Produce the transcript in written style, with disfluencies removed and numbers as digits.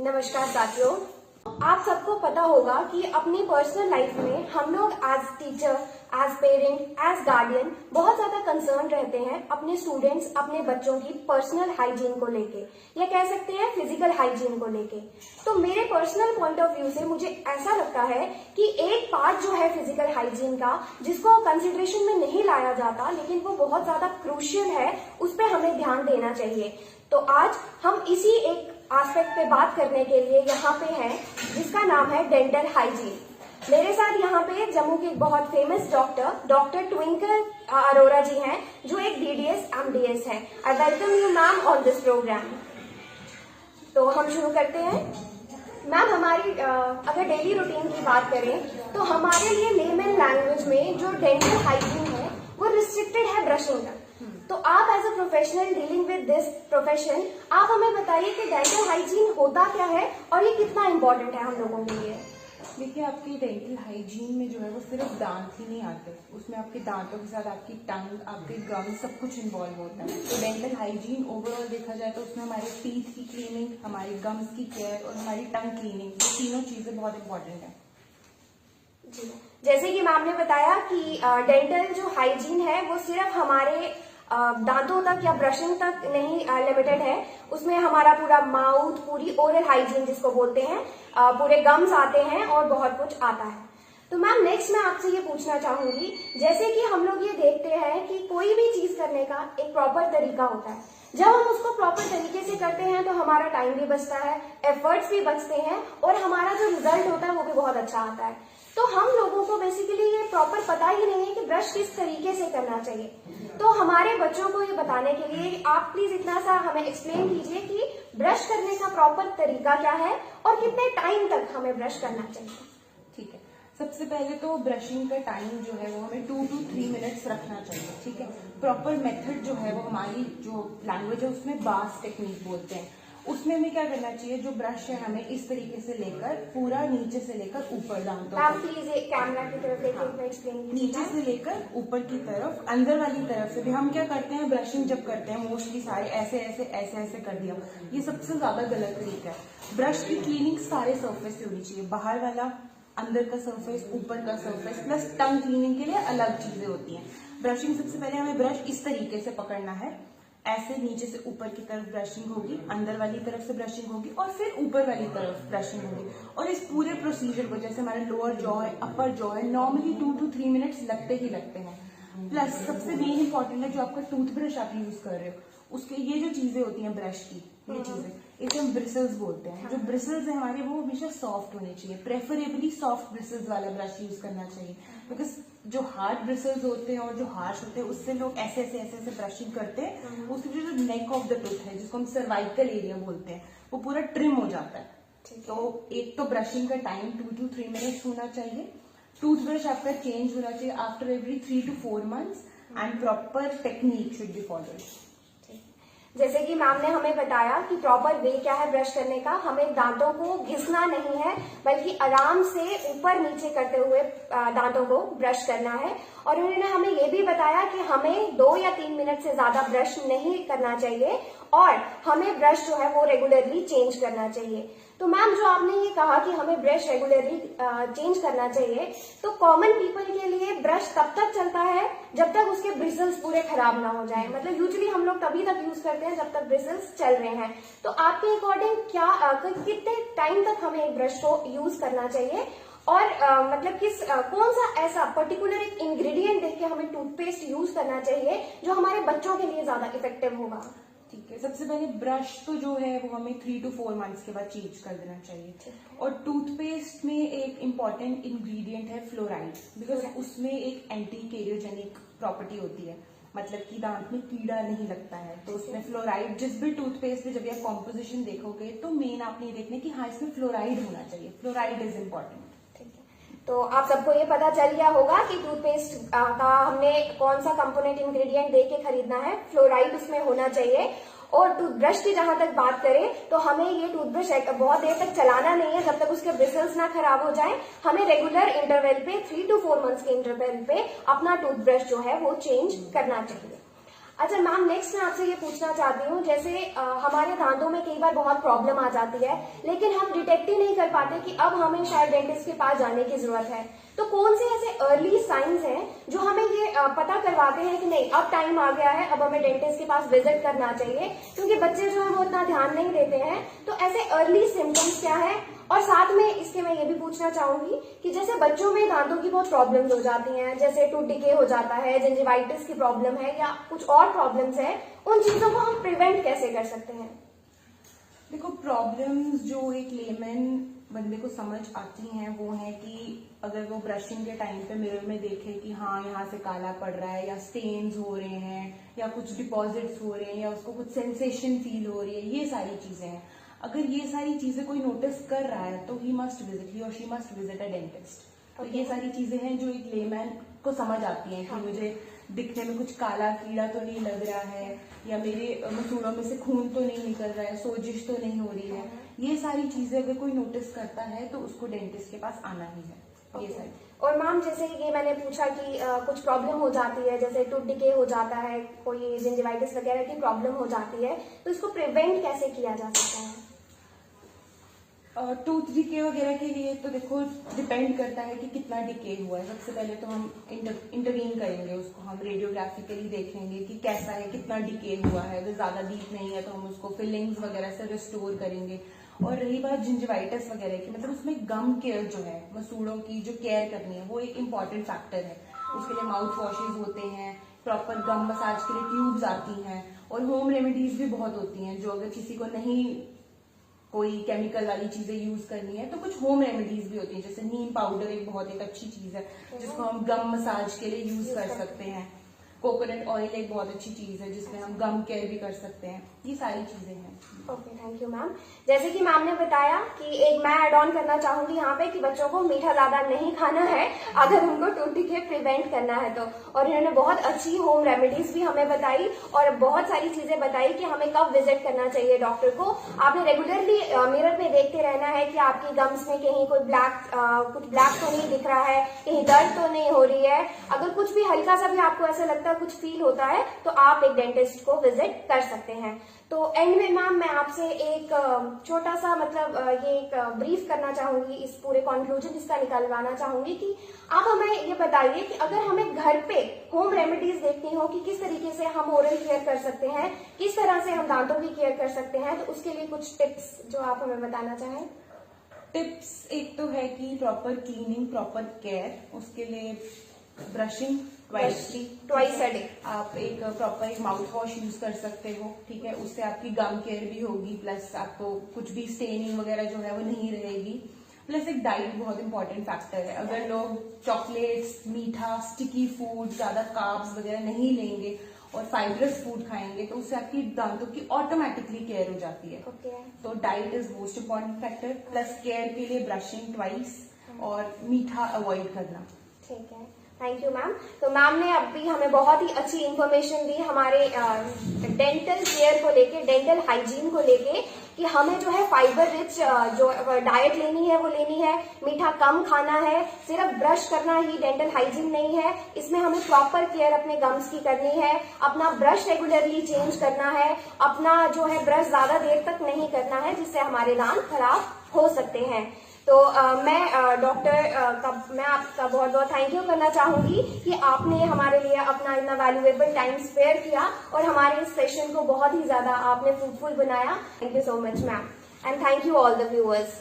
नमस्कार साथियों, आप सबको पता होगा कि अपनी पर्सनल लाइफ में हम लोग as teacher, as parent, as guardian बहुत ज्यादा कंसर्न रहते हैं अपने स्टूडेंट्स, अपने बच्चों की पर्सनल हाइजीन को लेके, या कह सकते हैं फिजिकल हाइजीन को लेके। तो मेरे पर्सनल पॉइंट ऑफ व्यू से मुझे ऐसा लगता है कि एक पार्ट जो है फिजिकल हाइजीन का, जिसको कंसिडरेशन में नहीं लाया जाता लेकिन वो बहुत ज्यादा क्रूशियल है, उस पर हमें ध्यान देना चाहिए। तो आज हम इसी एक एस्पेक्ट पे बात करने के लिए यहाँ पे हैं, जिसका नाम है डेंटल हाइजीन। मेरे साथ यहाँ पे जम्मू के एक बहुत फेमस डॉक्टर ट्विंकल अरोरा जी हैं, जो एक DDS MDS है। I welcome you ma'am on this program. तो हम शुरू करते हैं। मैम, हमारी अगर डेली रूटीन की बात करें तो हमारे लिए लेमन लैंग्वेज में जो डेंटल हाइजीन है वो रिस्ट्रिक्टेड है ब्रशिंग तक। तो आप as a professional dealing with this profession, आप हमें बताइए कि डेंटल हाइजीन होता क्या है और ये कितना इम्पोर्टेंट है हम लोगों के लिए। देखिए, आपकी डेंटल हाइजीन में जो है वो सिर्फ दांत ही नहीं आते, उसमें आपके दांतों के साथ आपकी टंग, आपके गम, सब कुछ इन्वॉल्व होता है। तो डेंटल हाइजीन ओवरऑल देखा जाए तो उसमें हमारे टीथ की क्लीनिंग, हमारे गम्स की केयर और हमारी टंग क्लीनिंग, ये तीनों चीजें बहुत इंपॉर्टेंट है। जी, जैसे कि मैम ने बताया कि डेंटल जो हाइजीन है वो सिर्फ हमारे दांतों तक या ब्रशिंग तक नहीं लिमिटेड है, उसमें हमारा पूरा माउथ, पूरी ओरल हाइजीन जिसको बोलते हैं, पूरे गम्स आते हैं और बहुत कुछ आता है। तो मैम, नेक्स्ट मैं आपसे ये पूछना चाहूंगी, जैसे कि हम लोग ये देखते हैं कि कोई भी चीज करने का एक प्रॉपर तरीका होता है। जब हम उसको प्रॉपर तरीके से करते हैं तो हमारा टाइम भी बचता है, एफर्ट्स भी बचते हैं और हमारा जो रिजल्ट होता है वो भी बहुत अच्छा आता है। तो हम लोगों को बेसिकली ये प्रॉपर पता ही नहीं है कि ब्रश किस तरीके से करना चाहिए। तो हमारे बच्चों को ये बताने के लिए आप प्लीज इतना सा हमें एक्सप्लेन कीजिए कि ब्रश करने का प्रॉपर तरीका क्या है और कितने टाइम तक हमें ब्रश करना चाहिए। ठीक है, सबसे पहले तो ब्रशिंग का टाइम जो है वो हमें 2 to 3 मिनट्स रखना चाहिए। ठीक है, प्रॉपर मेथड जो है वो हमारी जो लैंग्वेज है उसमें बास टेक्निक बोलते हैं। उसमें हमें क्या करना चाहिए, जो ब्रश है हमें इस तरीके से लेकर पूरा नीचे से लेकर ऊपर दांतों मैम प्लीज कैमरा की तरफ देखिए, एक्सप्लेन नीचे से लेकर ऊपर की तरफ, अंदर वाली तरफ से भी हम क्या करते हैं, ब्रशिंग जब करते हैं मोस्टली सारे ऐसे ऐसे ऐसे ऐसे कर दिया, ये सबसे ज्यादा गलत तरीका है। ब्रश की क्लीनिंग सारे सर्फेस से होनी चाहिए, बाहर वाला, अंदर का सर्फेस, ऊपर का सर्फेस, प्लस टंग क्लीनिंग के लिए अलग चीजें होती हैं। ब्रशिंग सबसे पहले हमें ब्रश इस तरीके से पकड़ना है, ऐसे नीचे से ऊपर की तरफ ब्रशिंग होगी, अंदर वाली तरफ से ब्रशिंग होगी और फिर ऊपर वाली तरफ ब्रशिंग होगी। और इस पूरे प्रोसीजर को, जैसे हमारा लोअर जॉ है, अपर जॉ है, नॉर्मली 2 to 3 मिनट्स लगते ही लगते हैं। प्लस सबसे मेन इंपॉर्टेंट है जो आपका टूथब्रश आप यूज कर रहे हो, उसके ये जो चीजें होती हैं ब्रश की, ये चीजें, इसे हम ब्रिसल्स बोलते हैं। जो ब्रिसल्स है हमारे वो हमेशा सॉफ्ट होने चाहिए, प्रेफरेबली सॉफ्ट ब्रिसल्स वाला ब्रश यूज करना चाहिए। बिकॉज जो हार्ड ब्रिसल्स होते हैं और जो हार्श होते हैं उससे लोग ऐसे ऐसे ऐसे ऐसे ब्रशिंग करते हैं, उससे जो नेक ऑफ द टूथ है, जिसको हम सर्वाइकल एरिया बोलते हैं, वो पूरा ट्रिम हो जाता है। तो एक तो ब्रशिंग का टाइम 2 to 3 मिनट्स होना चाहिए। टूथब्रश आपका चेंज होना चाहिए after every 3 to 4 months and proper technique should be followed. जैसे कि मैम ने हमें बताया कि प्रॉपर वे क्या है ब्रश करने का, हमें दांतों को घिसना नहीं है बल्कि आराम से ऊपर नीचे करते हुए दांतों को ब्रश करना है। और उन्होंने हमें ये भी बताया कि हमें 2 या 3 मिनट से ज्यादा ब्रश नहीं करना चाहिए और हमें ब्रश जो है वो रेगुलरली चेंज करना चाहिए। तो मैम, जो आपने ये कहा कि हमें ब्रश रेगुलरली चेंज करना चाहिए, तो कॉमन पीपल के लिए ब्रश तब तक चलता है जब तक उसके ब्रिसल्स पूरे खराब ना हो जाए। मतलब यूजुअली हम लोग तभी तक यूज करते हैं जब तक ब्रिसल्स चल रहे हैं। तो आपके अकॉर्डिंग क्या कितने टाइम तक हमें एक ब्रश को यूज करना चाहिए और मतलब कौन सा ऐसा पर्टिकुलर एक इंग्रेडिएंट देख के हमें टूथपेस्ट यूज करना चाहिए जो हमारे बच्चों के लिए ज्यादा इफेक्टिव होगा। ठीक है, सबसे पहले ब्रश तो जो है वो हमें 3 to 4 मंथ्स के बाद चेंज कर देना चाहिए। और टूथपेस्ट में एक इम्पॉर्टेंट इंग्रेडिएंट है फ्लोराइड, बिकॉज उसमें एक एंटी कैरियोजेनिक प्रॉपर्टी होती है, मतलब कि दांत में कीड़ा नहीं लगता है। तो उसमें फ्लोराइड, जिस भी टूथपेस्ट में जब आप कॉम्पोजिशन देखोगे तो मेन आप नहीं देखने कि हाँ इसमें फ्लोराइड होना चाहिए, फ्लोराइड इज इम्पोर्टेंट। तो आप सबको ये पता चल गया होगा कि टूथपेस्ट का हमने कौन सा कंपोनेंट इंग्रेडिएंट देख के खरीदना है, फ्लोराइड उसमें होना चाहिए। और टूथब्रश की जहां तक बात करें तो हमें ये टूथब्रश बहुत देर तक चलाना नहीं है जब तक उसके ब्रिसल्स ना खराब हो जाए। हमें रेगुलर इंटरवल पे 3 to 4 मंथ्स के इंटरवल पे अपना टूथब्रश जो है वो चेंज करना चाहिए। अच्छा मैम, नेक्स्ट मैं आपसे ये पूछना चाहती हूँ, जैसे हमारे दांतों में कई बार बहुत प्रॉब्लम आ जाती है, लेकिन हम डिटेक्ट ही नहीं कर पाते कि अब हमें शायद डेंटिस्ट के पास जाने की जरूरत है। तो कौन से ऐसे अर्ली साइंस हैं जो हमें ये पता करवाते हैं कि नहीं, अब टाइम आ गया है, अब हमें डेंटिस्ट के पास विजिट करना चाहिए? क्योंकि बच्चे जो है वो उतना ध्यान नहीं देते हैं। तो ऐसे अर्ली सिम्टम्स क्या है? और साथ में इसके मैं ये भी पूछना चाहूंगी कि जैसे बच्चों में दांतों की बहुत प्रॉब्लम्स हो जाती हैं, जैसे टूथ डिके हो जाता है, जिंजिवाइटिस की प्रॉब्लम है या कुछ और प्रॉब्लम्स है, उन चीजों को हम प्रिवेंट कैसे कर सकते हैं? देखो, प्रॉब्लम्स जो एक लेमैन बंदे को समझ आती हैं वो है कि अगर वो ब्रशिंग के टाइम पे मिरर में देखे कि हाँ यहाँ से काला पड़ रहा है, या स्टेन्स हो रहे हैं, या कुछ डिपॉजिट्स हो रहे हैं, या उसको कुछ सेंसेशन फील हो रही है, ये सारी चीजें हैं। अगर ये सारी चीजें कोई नोटिस कर रहा है तो ही और she must visit a dentist. तो ये सारी चीजें हैं जो एक लेमैन को समझ आती हैं कि मुझे दिखने में कुछ काला कीड़ा तो नहीं लग रहा है, या मेरे मसूड़ों में से खून तो नहीं निकल रहा है, सोजिश तो नहीं हो रही है। ये सारी चीजें अगर कोई नोटिस करता है तो उसको डेंटिस्ट के पास आना ही है। ये सारी। और मैम, जैसे ये मैंने पूछा कि कुछ प्रॉब्लम हो जाती है, जैसे टूथ डिके हो जाता है, कोई जिंजिवाइटिस वगैरह की प्रॉब्लम हो जाती है, तो इसको प्रिवेंट कैसे किया जा सकता है? टूथ डिके वगैरह के लिए तो देखो डिपेंड करता है कि कितना डिके हुआ है। सबसे पहले तो हम इंटरवीन करेंगे, उसको हम रेडियोग्राफिकली देखेंगे कि कैसा है, कितना डिके हुआ है। अगर ज्यादा डीप नहीं है तो हम उसको फिलिंग्स वगैरह से रिस्टोर करेंगे। और रही बात जिंजिवाइटिस वगैरह की, मतलब उसमें गम केयर जो है, मसूड़ों की जो केयर करनी है, वो एक इम्पॉर्टेंट फैक्टर है। उसके लिए माउथ वॉशेज होते हैं, प्रॉपर गम मसाज के लिए ट्यूब्स आती हैं, और होम रेमेडीज भी बहुत होती हैं जो अगर किसी को नहीं कोई केमिकल वाली चीजें यूज करनी है तो कुछ होम रेमेडीज भी होती है। जैसे नीम पाउडर एक अच्छी चीज है जिसको हम गम मसाज के लिए यूज कर सकते हैं। कोकोनट ऑयल एक बहुत अच्छी चीज है जिसमें हम गम केयर भी कर सकते हैं। ये सारी चीजें हैं। Okay, thank you ma'am. जैसे कि मैम ने बताया कि एक मैं ऐड ऑन करना चाहूंगी यहाँ पे कि बच्चों को मीठा ज्यादा नहीं खाना है अगर उनको टूथ डिके प्रिवेंट करना है तो। और इन्होंने बहुत अच्छी होम रेमेडीज भी हमें बताई और बहुत सारी चीजें बताई कि हमें कब विजिट करना चाहिए डॉक्टर को। आपने रेगुलरली मिरर में देखते रहना है कि आपकी गम्स में कहीं कोई कुछ ब्लैक तो नहीं दिख रहा है, कहीं दर्द तो नहीं हो रही है। अगर कुछ भी हल्का सा भी आपको ऐसा लगता है, कुछ फील होता है, तो आप एक डेंटिस्ट को विजिट कर सकते हैं। तो एंड में मैम मैं आपसे एक छोटा सा ये एक ब्रीफ करना चाहूंगी, इस पूरे कंक्लूजन इसका निकलवाना चाहूंगी कि आप हमें ये बताइए कि अगर हमें घर पे होम रेमेडीज देखनी हो कि किस तरीके से हम ओरल केयर कर सकते हैं, किस तरह से हम दांतों की केयर कर सकते हैं, तो उसके लिए कुछ टिप्स जो आप हमें बताना चाहें। टिप्स एक तो है कि प्रॉपर क्लीनिंग, प्रॉपर केयर, उसके लिए ब्रशिंग ट्वाइस अ डे। आप एक प्रॉपर एक माउथ वॉश यूज कर सकते हो, ठीक है। उससे आपकी गम केयर भी होगी, प्लस आपको कुछ भी स्टेनिंग वगैरह जो है वो नहीं रहेगी। प्लस एक डाइट बहुत इंपॉर्टेंट फैक्टर है। अगर लोग चॉकलेट्स, मीठा, स्टिकी फूड, ज्यादा कार्ब्स वगैरह नहीं लेंगे और फाइबरस फूड खाएंगे तो उससे आपकी दांतों की ऑटोमेटिकली केयर हो जाती है। तो diet is most important factor. Plus care के लिए ब्रशिंग ट्वाइस और मीठा अवॉइड करना। ठीक है, थैंक यू मैम। तो मैम ने अभी हमें बहुत ही अच्छी इन्फॉर्मेशन दी हमारे डेंटल केयर को लेके, डेंटल हाइजीन को लेके, कि हमें जो है फाइबर रिच जो डाइट लेनी है वो लेनी है, मीठा कम खाना है, सिर्फ ब्रश करना ही डेंटल हाइजीन नहीं है, इसमें हमें प्रॉपर केयर अपने गम्स की करनी है, अपना ब्रश रेगुलरली चेंज करना है, अपना जो है ब्रश ज्यादा देर तक नहीं करना है जिससे हमारे दांत खराब हो सकते हैं। तो मैं आपका बहुत बहुत थैंक यू करना चाहूंगी कि आपने हमारे लिए अपना इतना वैल्यूएबल टाइम स्पेयर किया और हमारे इस सेशन को बहुत ही ज्यादा आपने फ्रूटफुल बनाया। Thank you so much ma'am, and thank you all the viewers.